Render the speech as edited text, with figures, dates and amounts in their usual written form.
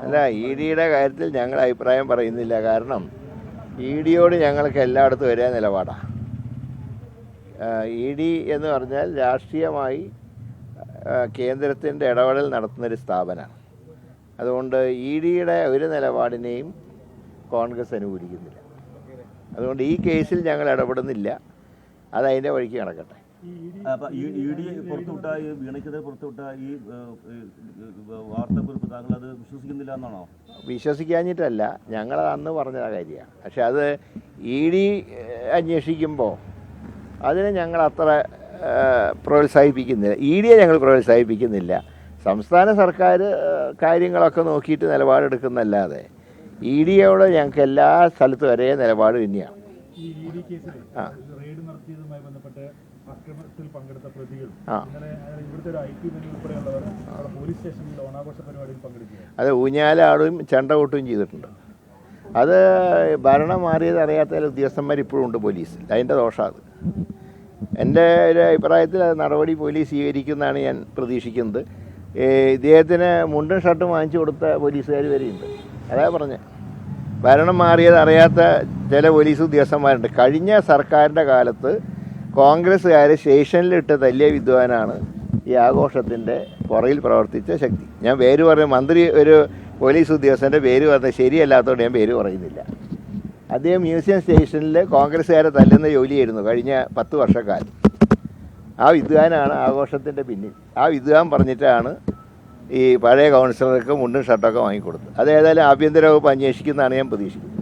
അല്ല, ഇ ഡിയുടെ കാര്യത്തിൽ ഞങ്ങൾ അഭിപ്രായം പറയുന്നില്ല. കാരണം ഇ ഡിയോട് ഞങ്ങൾക്ക് എല്ലായിടത്തും ഒരേ നിലപാടാണ്. ഇ ഡി എന്ന് പറഞ്ഞാൽ രാഷ്ട്രീയമായി കേന്ദ്രത്തിൻ്റെ ഇടപെടൽ നടത്തുന്നൊരു സ്ഥാപനമാണ്. അതുകൊണ്ട് ഇ ഡിയുടെ ഒരു നിലപാടിനെയും കോൺഗ്രസ് അനുകൂലിക്കുന്നില്ല. അതുകൊണ്ട് ഈ കേസിൽ ഞങ്ങൾ ഇടപെടുന്നില്ല. അതതിൻ്റെ വഴിക്ക് നടക്കട്ടെ. വിശ്വസിക്കാഞ്ഞിട്ടല്ല, ഞങ്ങളത് അന്ന് പറഞ്ഞ കാര്യമാണ്. പക്ഷെ അത് ഇ ഡി അന്വേഷിക്കുമ്പോൾ അതിനെ ഞങ്ങൾ അത്ര പ്രോത്സാഹിപ്പിക്കുന്നില്ല. ഇ ഡിയെ ഞങ്ങൾ പ്രോത്സാഹിപ്പിക്കുന്നില്ല. സംസ്ഥാന സർക്കാർ കാര്യങ്ങളൊക്കെ നോക്കിയിട്ട് നിലപാടെടുക്കുന്നല്ലാതെ ഇ ഡിയോട് ഞങ്ങൾക്ക് എല്ലാ സ്ഥലത്തും ഒരേ നിലപാട് തന്നെയാണ്. അത് ഊഞ്ഞാലാടുകയും ചെണ്ട കൊട്ടുകയും ചെയ്തിട്ടുണ്ട്. അത് ഭരണം മാറിയത് അറിയാത്ത ഉദ്യോഗസ്ഥന്മാർ ഇപ്പോഴും ഉണ്ട് പോലീസിൽ. അതിൻ്റെ ദോഷമാണ് അത്. എൻ്റെ ഒരു അഭിപ്രായത്തിൽ അത് നടപടി പോലീസ് സ്വീകരിക്കുമെന്നാണ് ഞാൻ പ്രതീക്ഷിക്കുന്നത്. ഇദ്ദേഹത്തിന് മുണ്ടും ഷർട്ടും വാങ്ങിച്ചു കൊടുത്ത പോലീസുകാർ വരെയുണ്ട്. അതാ പറഞ്ഞത്, ഭരണം മാറിയത് അറിയാത്ത ചില പോലീസ് ഉദ്യോഗസ്ഥന്മാരുണ്ട്. കഴിഞ്ഞ സർക്കാരിൻ്റെ കാലത്ത് കോൺഗ്രസ്സുകാർ സ്റ്റേഷനിലിട്ട് തല്ലിയ വിദ്വാനാണ് ഈ ആഘോഷത്തിൻ്റെ പുറകിൽ പ്രവർത്തിച്ച ശക്തി. ഞാൻ പേര് പറയും, മന്ത്രി ഒരു പോലീസ് ഉദ്യോഗസ്ഥൻ്റെ പേര് പറഞ്ഞത് ശരിയല്ലാത്തതുകൊണ്ട് ഞാൻ പേര് പറയുന്നില്ല. അദ്ദേഹം മ്യൂസിയം സ്റ്റേഷനിൽ കോൺഗ്രസ്സുകാരെ തല്ലുന്ന ജോലിയായിരുന്നു കഴിഞ്ഞ 10 വർഷക്കാലം. ആ വിദ്വാനാണ് ആഘോഷത്തിൻ്റെ പിന്നിൽ. ആ വിദ്വാൻ പറഞ്ഞിട്ടാണ് ഈ പഴയ കൗൺസിലർക്ക് മുണ്ടും ഷർട്ടൊക്കെ വാങ്ങിക്കൊടുത്തത്. അത് ഏതായാലും ആഭ്യന്തര വകുപ്പ് അന്വേഷിക്കുന്നതാണ് ഞാൻ പ്രതീക്ഷിക്കുന്നത്.